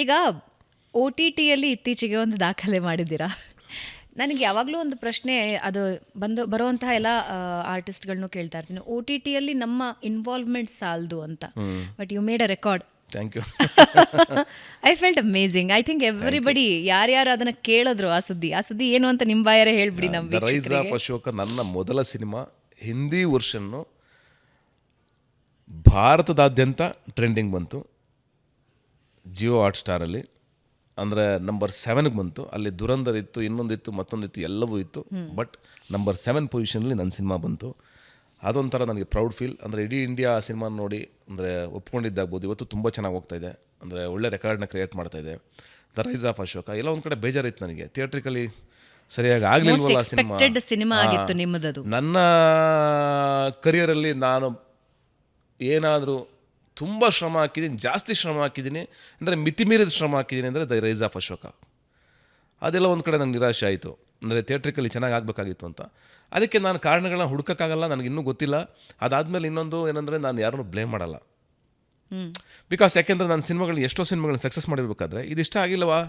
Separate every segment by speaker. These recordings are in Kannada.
Speaker 1: ಈಗ OTTಯಲ್ಲಿ ಇತ್ತೀಚೆಗೆ ಒಂದು ದಾಖಲೆ ಮಾಡಿದ್ದೀರಾ. ನನಗೆ ಯಾವಾಗಲೂ ಒಂದು ಪ್ರಶ್ನೆ, ಅದು ಬರುವಂತಹ ಎಲ್ಲ ಆರ್ಟಿಸ್ಟ್ಗಳನ್ನೂ ಕೇಳ್ತಾ ಇರ್ತೀನಿ, OTTಯಲ್ಲಿ ನಮ್ಮ ಇನ್ವಾಲ್ವ್ಮೆಂಟ್ ಸಾಲದು ಅಂತ. But you made a record.
Speaker 2: Thank you.
Speaker 1: I felt amazing. I think everybody ಯಾರ್ಯಾರು ಅದನ್ನು ಕೇಳಿದ್ರು ಆ ಸುದ್ದಿ ಏನು ಅಂತ ನಿಮ್ಮ ಬಾಯಾರೆ ಹೇಳ್ಬಿಡಿ ನಮ್ಮ
Speaker 2: ದ ರೈಸ್
Speaker 1: ವೀಕ್ಷಕರಿಗೆ.
Speaker 2: ಆಫ್ ಅಶೋಕ ನನ್ನ ಮೊದಲ ಸಿನಿಮಾ ಹಿಂದಿ ವರ್ಷನ್ನು ಭಾರತದಾದ್ಯಂತ ಟ್ರೆಂಡಿಂಗ್ ಬಂತು. ಜಿಯೋ ಹಾಟ್ ಸ್ಟಾರಲ್ಲಿ ಅಂದರೆ ನಂಬರ್ 7ಗೆ ಬಂತು. ಅಲ್ಲಿ ದುರಂಧರ್ ಇತ್ತು, ಇನ್ನೊಂದಿತ್ತು, ಮತ್ತೊಂದಿತ್ತು, ಎಲ್ಲವೂ ಇತ್ತು. ಬಟ್ ನಂಬರ್ 7 ಪೊಸಿಷನಲ್ಲಿ ನನ್ನ ಸಿನಿಮಾ ಬಂತು. ಅದೊಂಥರ ನನಗೆ ಪ್ರೌಡ್ ಫೀಲ್. ಅಂದರೆ ಇಡೀ ಇಂಡಿಯಾ ಆ ಸಿನಿಮಾ ನೋಡಿ ಅಂದರೆ ಒಪ್ಕೊಂಡಿದ್ದಾಗ್ಬೋದು. ಇವತ್ತು ತುಂಬ ಚೆನ್ನಾಗಿ ಹೋಗ್ತಾಯಿದೆ, ಅಂದರೆ ಒಳ್ಳೆ ರೆಕಾರ್ಡ್ನ ಕ್ರಿಯೇಟ್ ಮಾಡ್ತಾಯಿದೆ. ದ ರೈಸ್ ಆಫ್ ಅಶೋಕ ಎಲ್ಲ ಒಂದು ಕಡೆ ಬೇಜಾರಿತ್ತು ನನಗೆ, ಥಿಯೇಟ್ರಿಕಲಿ ಸರಿಯಾಗಿ ಆಗಲಿಲ್ವಲ್ಲ
Speaker 1: ಸಿನಿಮಾ ಆಗಿತ್ತು ನಿಮ್ಮದು.
Speaker 2: ನನ್ನ ಕರಿಯರಲ್ಲಿ ನಾನು ಏನಾದರೂ ತುಂಬ ಶ್ರಮ ಹಾಕಿದ್ದೀನಿ, ಜಾಸ್ತಿ ಶ್ರಮ ಹಾಕಿದ್ದೀನಿ, ಅಂದರೆ ಮಿತಿಮೀರಿದ ಶ್ರಮ ಹಾಕಿದ್ದೀನಿ ಅಂದರೆ ದ ರೈಸ್ ಆಫ್ ಅಶೋಕ. ಅದೆಲ್ಲ ಒಂದು ಕಡೆ ನಂಗೆ ನಿರಾಶೆ ಆಯಿತು. ಅಂದರೆ ಥಿಯೇಟ್ರಿಕಲಿ ಚೆನ್ನಾಗಿ ಆಗಬೇಕಾಗಿತ್ತು ಅಂತ. ಅದಕ್ಕೆ ನಾನು ಕಾರಣಗಳನ್ನ ಹುಡುಕೋಕ್ಕಾಗಲ್ಲ, ನನಗಿನ್ನೂ ಗೊತ್ತಿಲ್ಲ. ಅದಾದಮೇಲೆ ಇನ್ನೊಂದು ಏನಂದರೆ, ನಾನು ಯಾರನ್ನೂ ಬ್ಲೇಮ್ ಮಾಡಲ್ಲ. ಬಿಕಾಸ್ ಯಾಕೆಂದರೆ ನಾನು ಎಷ್ಟೋ ಸಿನಿಮಾಗಳನ್ನ ಸಕ್ಸಸ್ ಮಾಡಿರ್ಬೇಕಾದ್ರೆ ಇದಿಷ್ಟ ಆಗಿಲ್ಲವಾ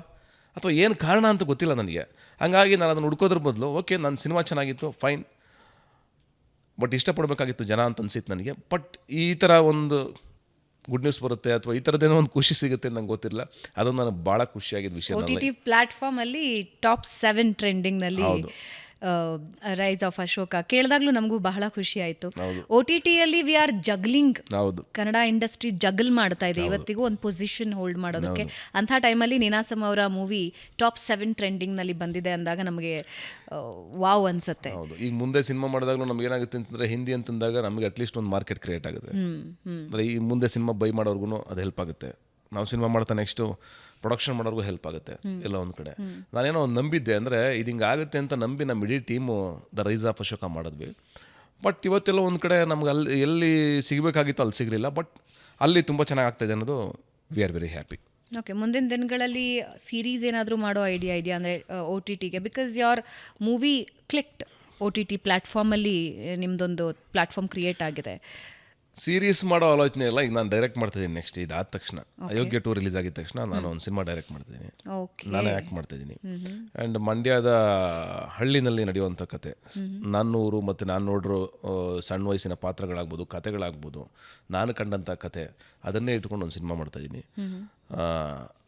Speaker 2: ಅಥವಾ ಏನು ಕಾರಣ ಅಂತ ಗೊತ್ತಿಲ್ಲ ನನಗೆ. ಹಂಗಾಗಿ ನಾನು ಅದನ್ನು ಹುಡ್ಕೋದ್ರ ಬದಲು ಓಕೆ ನನ್ನ ಸಿನಿಮಾ ಚೆನ್ನಾಗಿತ್ತು, ಫೈನ್, ಬಟ್ ಇಷ್ಟಪಡಬೇಕಾಗಿತ್ತು ಜನ ಅಂತ ಅನಿಸಿತ್ತು ನನಗೆ. ಬಟ್ ಈ ಥರ ಒಂದು ಗುಡ್ ನ್ಯೂಸ್ ಬರುತ್ತೆ ಅಥವಾ ಈ ಥರದ್ದೇನೋ ಒಂದು ಖುಷಿ ಸಿಗುತ್ತೆ ನಂಗೆ ಗೊತ್ತಿರಲಿಲ್ಲ. ಅದೊಂದು ನನಗೆ ಭಾಳ ಖುಷಿಯಾಗಿದ್ದ ವಿಷಯ.
Speaker 1: OTT ಪ್ಲಾಟ್ಫಾರ್ಮಲ್ಲಿ ಟಾಪ್ 7 ಟ್ರೆಂಡಿಂಗ್ನಲ್ಲಿ ರೈಸ್ ಆಫ್ ಅಶೋಕ ಕೇಳಿದಾಗ್ಲೂ ನಮಗೂ ಬಹಳ ಖುಷಿ ಆಯಿತು. OTTಯಲ್ಲಿ we are juggling. Kannada industry juggle ಮಾಡ್ತಾ ಇದೆ ಇವತ್ತಿಗೂ ಒಂದು ಪೊಸಿಷನ್ ಹೋಲ್ಡ್ ಮಾಡೋದಕ್ಕೆ. ಅಂಥ ಟೈಮಲ್ಲಿ ನೀನಾಸಂ ಅವರ ಮೂವಿ ಟಾಪ್ 7 ಟ್ರೆಂಡಿಂಗ್ನಲ್ಲಿ ಬಂದಿದೆ ಅಂದಾಗ ನಮಗೆ ವಾವ್ ಅನ್ಸುತ್ತೆ.
Speaker 2: ಹೌದು. ಈಗ ಮುಂದೆ ಸಿನಿಮಾ ಮಾಡಿದಾಗಲೂ ನಮ್ಗೆ ಏನಾಗುತ್ತೆ ಅಂತಂದರೆ, ಹಿಂದಿ ಅಂತಂದಾಗ ನಮಗೆ ಅಟ್ಲೀಸ್ಟ್ ಒಂದು ಮಾರ್ಕೆಟ್ ಕ್ರಿಯೇಟ್ ಆಗುತ್ತೆ. ಅಂದರೆ ಈ ಮುಂದೆ ಸಿನಿಮಾ ಬೈ ಮಾಡೋರ್ಗು ಅದು ಹೆಲ್ಪ್ ಆಗುತ್ತೆ. ನಾವು ಸಿನಿಮಾ ಮಾಡ್ತಾ ನೆಕ್ಸ್ಟು ಪ್ರೊಡಕ್ಷನ್ ಮಾಡೋರ್ಗೂ ಹೆಲ್ಪ್ ಆಗುತ್ತೆ ಎಲ್ಲ ಒಂದು ಕಡೆ. ನಾನೇನೋ ಒಂದು ನಂಬಿದ್ದೆ, ಅಂದರೆ ಇದು ಹಿಂಗೆ ಆಗುತ್ತೆ ಅಂತ ನಂಬಿ ನಮ್ಮ ಇಡೀ team the rice of Ashoka ಮಾಡಿದ್ವಿ. ಬಟ್ ಇವತ್ತೆಲ್ಲ ಒಂದು ಕಡೆ ನಮ್ಗೆ ಅಲ್ಲಿ ಎಲ್ಲಿ ಸಿಗಬೇಕಾಗಿತ್ತು ಅಲ್ಲಿ ಸಿಗಲಿಲ್ಲ. ಬಟ್ ಅಲ್ಲಿ ತುಂಬ ಚೆನ್ನಾಗಿ ಆಗ್ತಾಯಿದೆ ಅನ್ನೋದು we are very happy.
Speaker 1: Okay, ಮುಂದಿನ ದಿನಗಳಲ್ಲಿ ಸೀರೀಸ್ ಏನಾದರೂ ಮಾಡೋ ಐಡಿಯಾ ಇದೆಯಾ? ಅಂದರೆ OTTಗೆ, because your movie clicked OTT ಪ್ಲ್ಯಾಟ್ಫಾರ್ಮಲ್ಲಿ ನಿಮ್ಮದೊಂದು ಪ್ಲ್ಯಾಟ್ಫಾರ್ಮ್ ಕ್ರಿಯೇಟ್ ಆಗಿದೆ.
Speaker 2: ಸೀರೀಸ್ ಮಾಡೋ ಆಲೋಚನೆ ಇಲ್ಲ. ಈಗ ನಾನು ಡೈರೆಕ್ಟ್ ಮಾಡ್ತಿದ್ದೀನಿ. ನೆಕ್ಸ್ಟ್ ಇದಾದ ತಕ್ಷಣ, ಅಯೋಗ್ಯ 2 ರಿಲೀಸ್ ಆಗಿದ ತಕ್ಷಣ ನಾನು ಒಂದು ಸಿನಿಮಾ ಡೈರೆಕ್ಟ್ ಮಾಡ್ತಿದ್ದೀನಿ, ನಾನೇ ಆ್ಯಕ್ಟ್ ಮಾಡ್ತಾಯಿದ್ದೀನಿ. ಆ್ಯಂಡ್ ಮಂಡ್ಯದ ಹಳ್ಳಿನಲ್ಲಿ ನಡೆಯುವಂಥ ಕತೆ, ನನ್ನ ಊರು ಮತ್ತು ನಾನು ನೋಡಿರೋ ಸಣ್ಣ ವಯಸ್ಸಿನ ಪಾತ್ರಗಳಾಗ್ಬೋದು, ಕತೆಗಳಾಗ್ಬೋದು, ನಾನು ಕಂಡಂಥ ಕತೆ, ಅದನ್ನೇ ಇಟ್ಕೊಂಡು ಒಂದು ಸಿನಿಮಾ ಮಾಡ್ತಾಯಿದ್ದೀನಿ.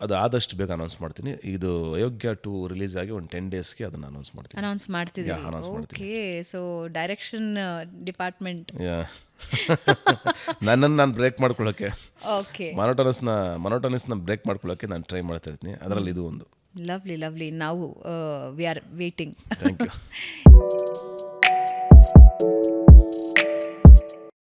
Speaker 2: ಅದು ಆದಷ್ಟು ಬೇಗ ಅನೌನ್ಸ್ ಮಾಡ್ತೀನಿ. ಇದು ಅಯೋಗ್ಯ 2 ರಿಲೀಸ್ ಆಗಿ ಒಂದು 10 ಡೇಸ್ಗೆ ಅದನ್ನು ಅನೌನ್ಸ್ ಮಾಡ್ತೀನಿ.
Speaker 1: ಓಕೆ, ಸೊ ಡೈರೆಕ್ಷನ್ ಡಿಪಾರ್ಟ್ಮೆಂಟ್
Speaker 2: ನನ್ನನ್ನು ನಾನು ಬ್ರೇಕ್ ಮಾಡ್ಕೊಳ್ಳೋಕ್ಕೆ,
Speaker 1: ಓಕೆ,
Speaker 2: ಮೊನೋಟನಸ್ನ ಬ್ರೇಕ್ ಮಾಡ್ಕೊಳ್ಳೋಕ್ಕೆ ನಾನು ಟ್ರೈ ಮಾಡ್ತಾ ಇರ್ತೀನಿ. ಅದರಲ್ಲಿ ಇದು ಒಂದು.
Speaker 1: ಲವ್ಲಿ. ನಾವು we are waiting.
Speaker 2: Thank you.